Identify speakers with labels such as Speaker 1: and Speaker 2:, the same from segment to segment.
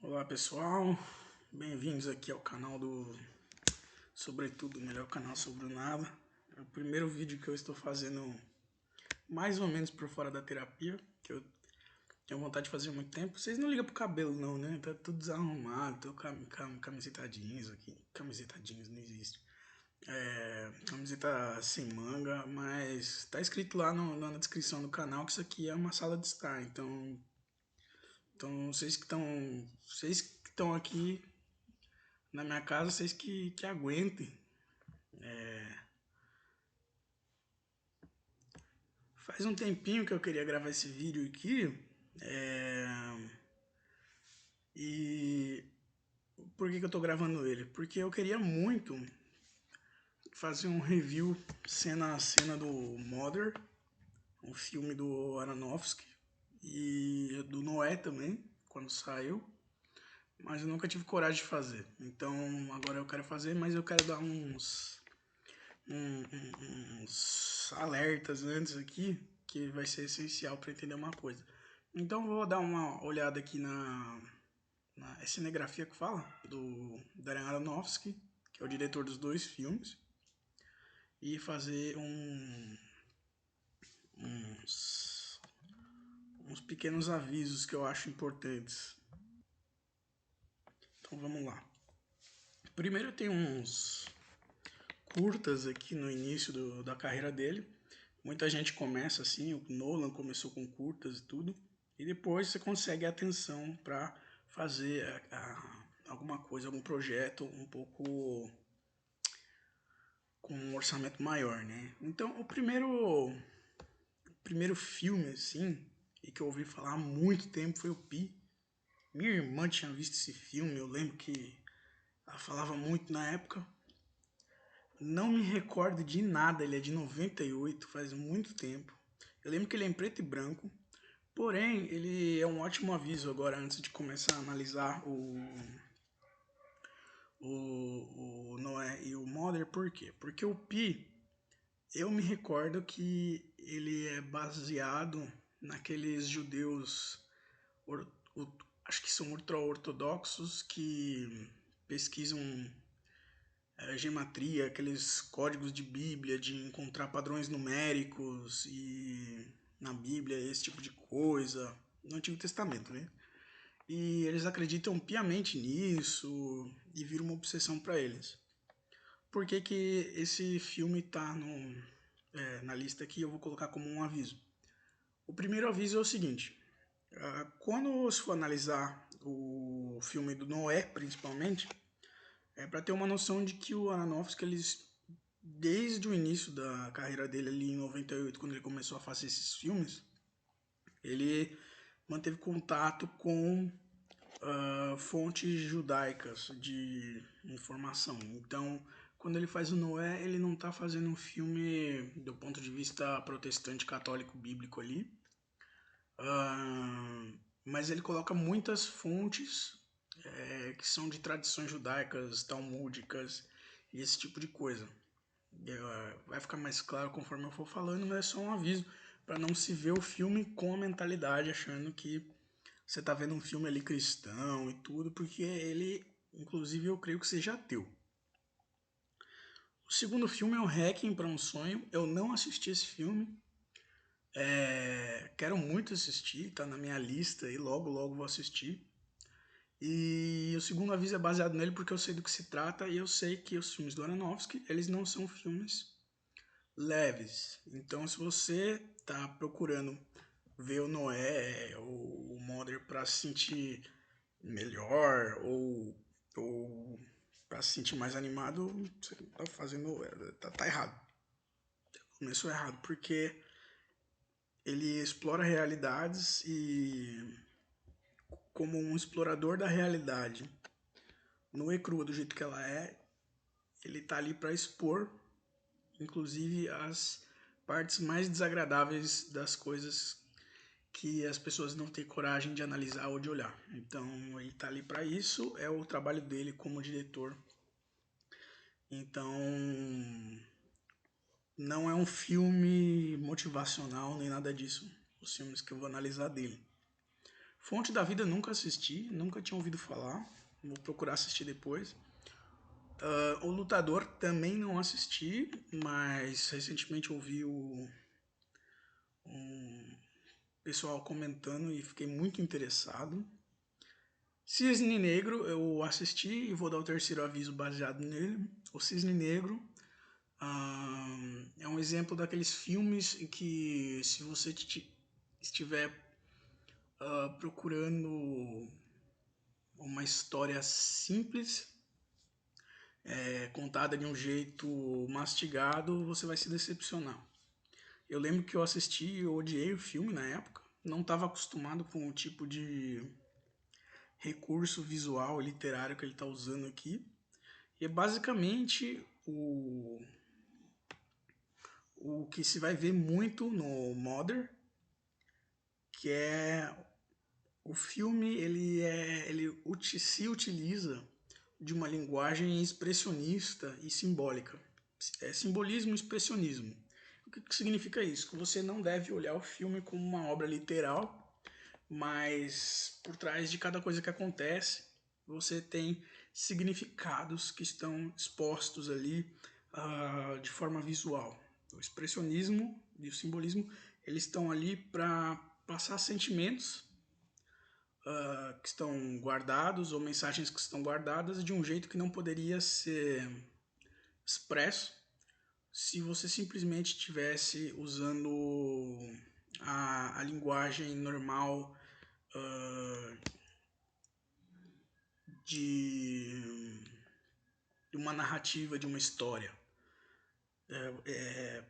Speaker 1: Olá pessoal, bem-vindos aqui ao canal do Sobretudo, o melhor canal sobre o nada. É o primeiro vídeo que eu estou fazendo mais ou menos por fora da terapia, que eu tenho vontade de fazer há muito tempo. Vocês não ligam pro cabelo não, né? Tá tudo desarrumado, tô com camiseta jeans aqui. Camiseta jeans não existe. Camiseta sem manga, mas tá escrito lá na descrição do canal que isso aqui é uma sala de estar, então vocês que estão aqui na minha casa, vocês que aguentem. Faz um tempinho que eu queria gravar esse vídeo aqui. é, E por que eu tô gravando ele? Porque eu queria muito fazer um review cena a cena do Mother, um filme do Aronofsky, e do Noé também, quando saiu. Mas eu nunca tive coragem de fazer. Então agora eu quero fazer, mas eu quero dar uns alertas antes aqui, que vai ser essencial para entender uma coisa. Então vou dar uma olhada aqui na cinegrafia que fala, do Darren Aronofsky, que é o diretor dos dois filmes, e fazer uns, uns pequenos avisos que eu acho importantes. Então vamos lá. Primeiro tem uns curtas aqui no início da carreira dele. Muita gente começa assim, o Nolan começou com curtas e tudo, e depois você consegue a atenção para fazer alguma coisa, algum projeto um pouco com um orçamento maior, né? Então, o primeiro filme assim, e que eu ouvi falar há muito tempo foi o Pi. Minha irmã tinha visto esse filme, eu lembro que ela falava muito na época. Não me recordo de nada, ele é de 98, faz muito tempo. Eu lembro que ele é em preto e branco, porém ele é um ótimo aviso agora antes de começar a analisar o Noé e o Mother. Por quê? Porque o Pi, eu me recordo que ele é baseado naqueles judeus, or, acho que são ultra-ortodoxos, que pesquisam gematria, aqueles códigos de Bíblia, de encontrar padrões numéricos e na Bíblia, esse tipo de coisa, no Antigo Testamento, né? E eles acreditam piamente nisso e vira uma obsessão para eles. Por que que esse filme tá na lista aqui? Eu vou colocar como um aviso. O primeiro aviso é o seguinte: quando se for analisar o filme do Noé, principalmente, é para ter uma noção de que o Aronofsky, desde o início da carreira dele ali em 98, quando ele começou a fazer esses filmes, ele manteve contato com fontes judaicas de informação. Então, quando ele faz o Noé, ele não está fazendo um filme do ponto de vista protestante, católico, bíblico ali, mas ele coloca muitas fontes que são de tradições judaicas, talmúdicas e esse tipo de coisa. Vai ficar mais claro conforme eu for falando, mas é só um aviso para não se ver o filme com a mentalidade achando que você tá vendo um filme ali cristão e tudo, porque ele, inclusive, eu creio que seja ateu. O segundo filme é o Hacking para um Sonho. Eu não assisti esse filme. Quero muito assistir, tá na minha lista e logo logo vou assistir. E o segundo aviso é baseado nele porque eu sei do que se trata e eu sei que os filmes do Aronofsky, eles não são filmes leves. Então, se você tá procurando ver o Noé ou o Mother para se sentir melhor ou para se sentir mais animado, você tá fazendo, tá errado. Começou errado, porque ele explora realidades e como um explorador da realidade, nua e crua do jeito que ela é, ele tá ali para expor, inclusive, as partes mais desagradáveis das coisas que as pessoas não têm coragem de analisar ou de olhar. Então ele tá ali para isso, é o trabalho dele como diretor. Então não é um filme motivacional nem nada disso, os filmes que eu vou analisar dele. Fonte da Vida nunca assisti, nunca tinha ouvido falar. Vou procurar assistir depois. O Lutador também não assisti, mas recentemente ouvi um pessoal comentando e fiquei muito interessado. Cisne Negro eu assisti e vou dar o terceiro aviso baseado nele. O Cisne Negro é um exemplo daqueles filmes em que, se você estiver procurando uma história simples, contada de um jeito mastigado, você vai se decepcionar. Eu lembro que eu assisti e eu odiei o filme na época. Não estava acostumado com o tipo de recurso visual literário que ele está usando aqui. E é basicamente o que se vai ver muito no Mother, que é o filme, ele se utiliza de uma linguagem expressionista e simbólica. É simbolismo e expressionismo. O que significa isso? Que você não deve olhar o filme como uma obra literal, mas por trás de cada coisa que acontece, você tem significados que estão expostos ali de forma visual. O expressionismo e o simbolismo, eles estão ali para passar sentimentos que estão guardados ou mensagens que estão guardadas de um jeito que não poderia ser expresso se você simplesmente estivesse usando a linguagem normal de uma narrativa, de uma história.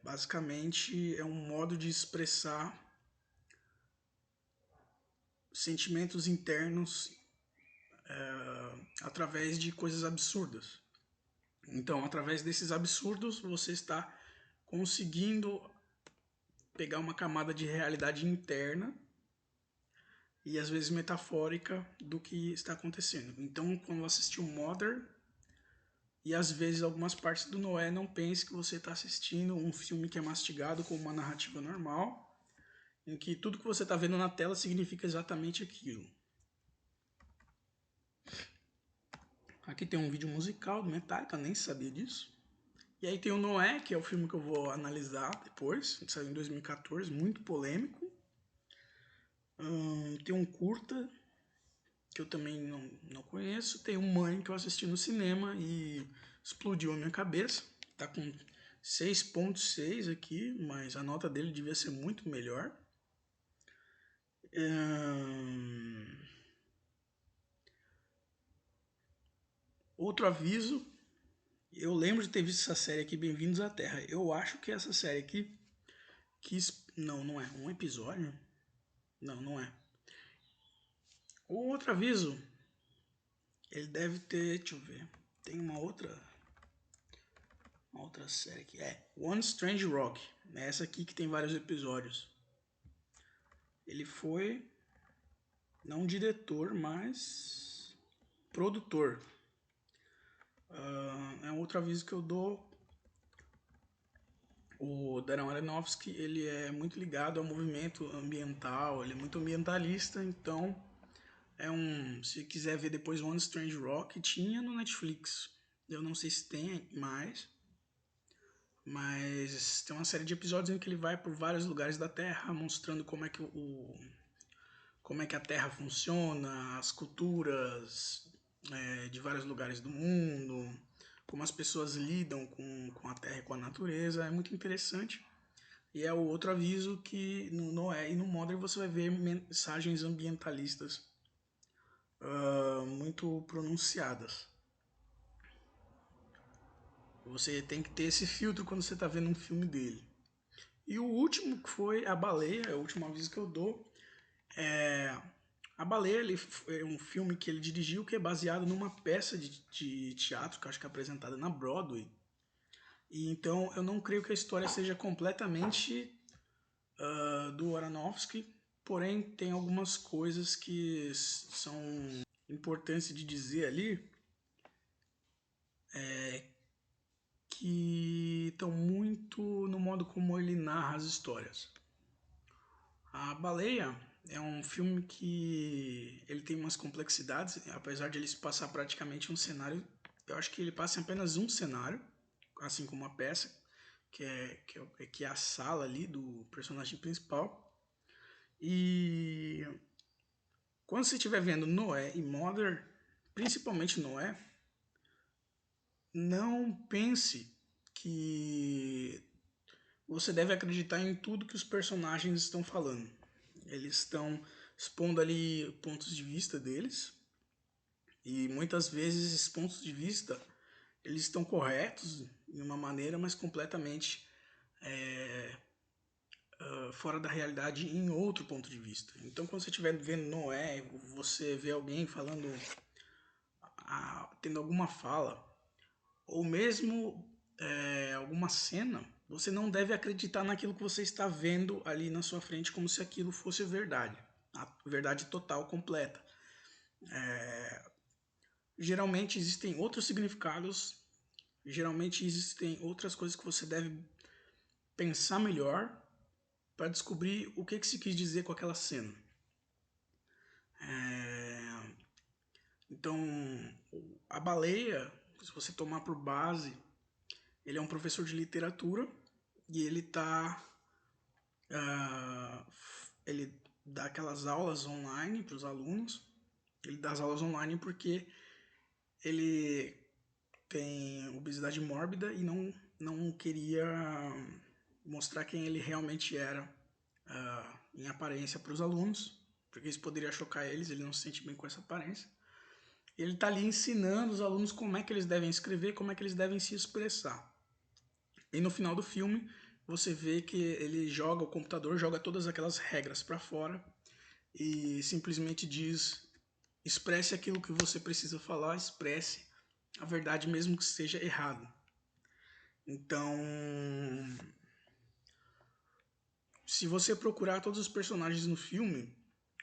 Speaker 1: Basicamente é um modo de expressar sentimentos internos através de coisas absurdas. Então, através desses absurdos, você está conseguindo pegar uma camada de realidade interna e às vezes metafórica do que está acontecendo. Então, quando eu assisti o Mother e às vezes algumas partes do Noé, não pense que você está assistindo um filme que é mastigado com uma narrativa normal, em que tudo que você está vendo na tela significa exatamente aquilo. Aqui tem um vídeo musical do Metallica, nem sabia disso. E aí tem o Noé, que é o filme que eu vou analisar depois, que saiu em 2014, muito polêmico. Tem um curta, que eu também não conheço. Tem um Mãe, que eu assisti no cinema e explodiu a minha cabeça. Tá com 6.6 aqui, mas a nota dele devia ser muito melhor. Outro aviso, eu lembro de ter visto essa série aqui, Bem-vindos à Terra. Eu acho que essa série aqui, não é um episódio? Não é. O outro aviso, ele deve ter, deixa eu ver, tem uma outra série aqui, One Strange Rock, é essa aqui que tem vários episódios. Ele foi, não diretor, mas produtor. É um outro aviso que eu dou. O Darren Aronofsky, ele é muito ligado ao movimento ambiental, ele é muito ambientalista, então se quiser ver depois One Strange Rock, tinha no Netflix. Eu não sei se tem mais, mas tem uma série de episódios em que ele vai por vários lugares da Terra, mostrando como é que a Terra funciona, as culturas de vários lugares do mundo, como as pessoas lidam com a Terra e com a natureza. É muito interessante. E é o outro aviso que no Noé e no Mother você vai ver mensagens ambientalistas muito pronunciadas. Você tem que ter esse filtro quando você está vendo um filme dele. E o último, que foi A Baleia, é o último aviso que eu dou. A Baleia é um filme que ele dirigiu, que é baseado numa peça de teatro, que eu acho que é apresentada na Broadway. E então eu não creio que a história seja completamente do Aronofsky, porém tem algumas coisas que são importantes de dizer ali, que estão muito no modo como ele narra as histórias. A Baleia é um filme que ele tem umas complexidades, apesar de ele se passar praticamente um cenário, eu acho que ele passa em apenas um cenário, assim como a peça, que é a sala ali do personagem principal. E quando você estiver vendo Noé e Mother, principalmente Noé, não pense que você deve acreditar em tudo que os personagens estão falando. Eles estão expondo ali pontos de vista deles e muitas vezes esses pontos de vista eles estão corretos de uma maneira, mas completamente fora da realidade em outro ponto de vista. Então, quando você estiver vendo Noé, você vê alguém falando, tendo alguma fala, ou mesmo alguma cena, você não deve acreditar naquilo que você está vendo ali na sua frente como se aquilo fosse verdade, a verdade total, completa. Geralmente existem outros significados, geralmente existem outras coisas que você deve pensar melhor para descobrir o que se quis dizer com aquela cena. Então, a Baleia, se você tomar por base, ele é um professor de literatura e ele dá aquelas aulas online para os alunos. Ele dá as aulas online porque ele tem obesidade mórbida e não queria mostrar quem ele realmente era em aparência para os alunos, porque isso poderia chocar eles, ele não se sente bem com essa aparência. Ele está ali ensinando os alunos como é que eles devem escrever, como é que eles devem se expressar. E no final do filme, você vê que ele joga, o computador joga todas aquelas regras para fora e simplesmente diz: expresse aquilo que você precisa falar, expresse a verdade mesmo que seja errado. Então, se você procurar todos os personagens no filme,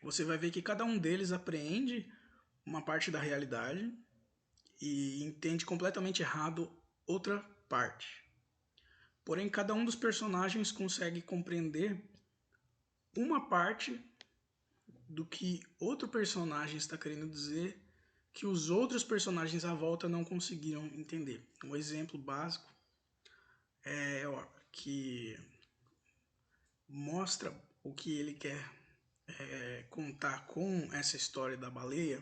Speaker 1: você vai ver que cada um deles apreende uma parte da realidade e entende completamente errado outra parte. Porém, cada um dos personagens consegue compreender uma parte do que outro personagem está querendo dizer que os outros personagens à volta não conseguiram entender. Um exemplo básico é que mostra o que ele quer contar com essa história da baleia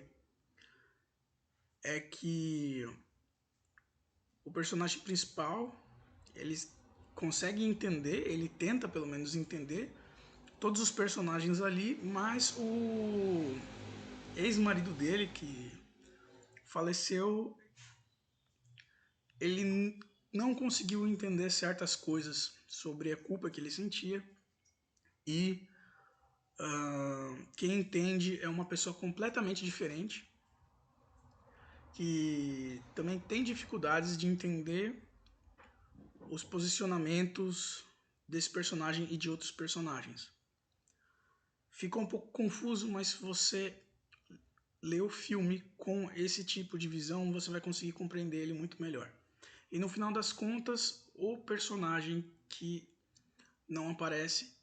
Speaker 1: é que o personagem principal ele consegue entender, ele tenta pelo menos entender todos os personagens ali, mas o ex-marido dele que faleceu, ele não conseguiu entender certas coisas sobre a culpa que ele sentia e quem entende é uma pessoa completamente diferente que também tem dificuldades de entender os posicionamentos desse personagem e de outros personagens. Fica um pouco confuso, mas se você ler o filme com esse tipo de visão, você vai conseguir compreender ele muito melhor. E no final das contas, o personagem que não aparece,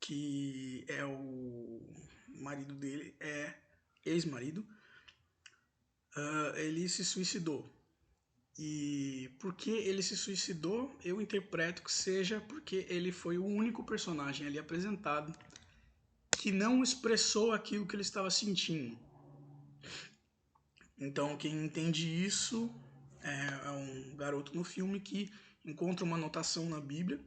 Speaker 1: que é o marido dele, é ex-marido, ele se suicidou. E por que ele se suicidou, eu interpreto que seja porque ele foi o único personagem ali apresentado que não expressou aquilo que ele estava sentindo. Então, quem entende isso é um garoto no filme que encontra uma anotação na Bíblia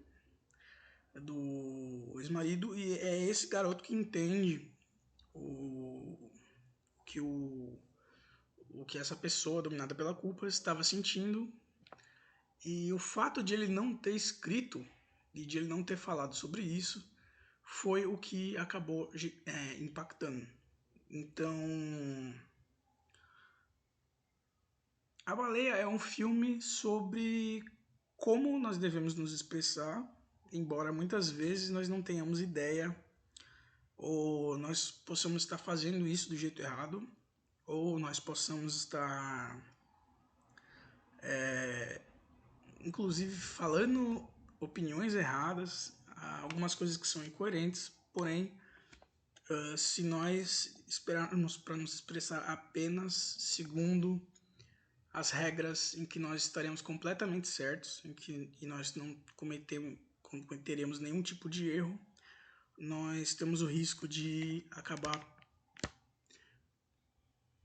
Speaker 1: do ex-marido e é esse garoto que entende que o que essa pessoa dominada pela culpa estava sentindo. E o fato de ele não ter escrito e de ele não ter falado sobre isso foi o que acabou impactando. Então, A Baleia é um filme sobre como nós devemos nos expressar, embora muitas vezes nós não tenhamos ideia ou nós possamos estar fazendo isso do jeito errado, ou nós possamos estar inclusive falando opiniões erradas, algumas coisas que são incoerentes, porém se nós esperarmos para nos expressar apenas segundo as regras em que nós estaremos completamente certos, em que nós não cometeremos nenhum tipo de erro, nós temos o risco de acabar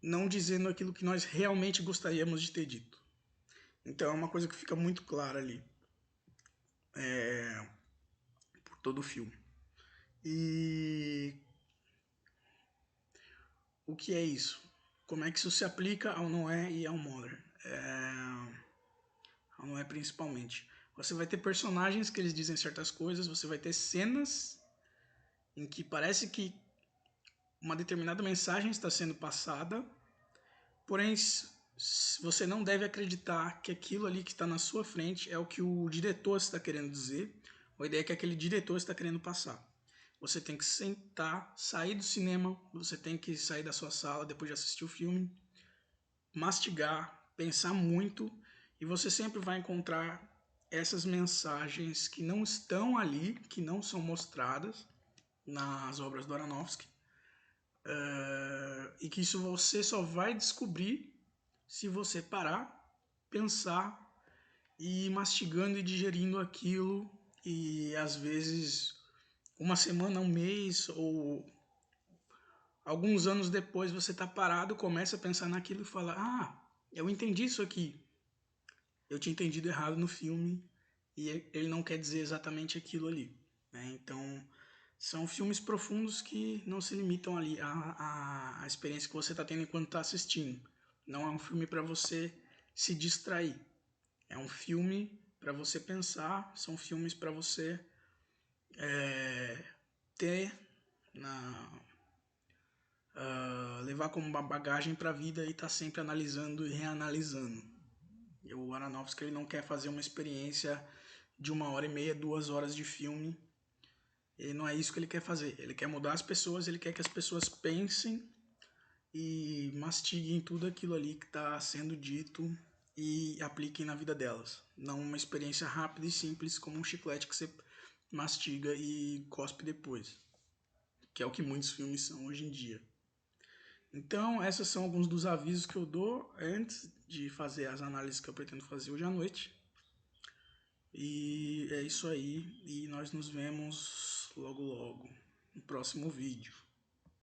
Speaker 1: não dizendo aquilo que nós realmente gostaríamos de ter dito. Então é uma coisa que fica muito clara ali por todo o filme. E o que é isso? Como é que isso se aplica ao Noé e ao Mother? Ao Noé principalmente. Você vai ter personagens que eles dizem certas coisas, você vai ter cenas em que parece que uma determinada mensagem está sendo passada, porém você não deve acreditar que aquilo ali que está na sua frente é o que o diretor está querendo dizer, ou a ideia que aquele diretor está querendo passar. Você tem que sentar, sair do cinema, você tem que sair da sua sala depois de assistir o filme, mastigar, pensar muito, e você sempre vai encontrar essas mensagens que não estão ali, que não são mostradas nas obras do Aronofsky, e que isso você só vai descobrir se você parar, pensar e ir mastigando e digerindo aquilo, e às vezes uma semana, um mês ou alguns anos depois você tá parado, começa a pensar naquilo e fala: ah, eu entendi isso aqui, eu tinha entendido errado no filme e ele não quer dizer exatamente aquilo ali, né? Então são filmes profundos que não se limitam ali à experiência que você está tendo enquanto está assistindo. Não é um filme para você se distrair. É um filme para você pensar, são filmes para você ter, levar como uma bagagem para a vida e estar sempre analisando e reanalisando. E o Aronofsky ele não quer fazer uma experiência de 1h30, 2 horas de filme. E não é isso que ele quer fazer. Ele quer mudar as pessoas, ele quer que as pessoas pensem e mastiguem tudo aquilo ali que está sendo dito e apliquem na vida delas. Não uma experiência rápida e simples como um chiclete que você mastiga e cospe depois, que é o que muitos filmes são hoje em dia. Então, esses são alguns dos avisos que eu dou antes de fazer as análises que eu pretendo fazer hoje à noite. E é isso aí, e nós nos vemos logo logo no próximo vídeo.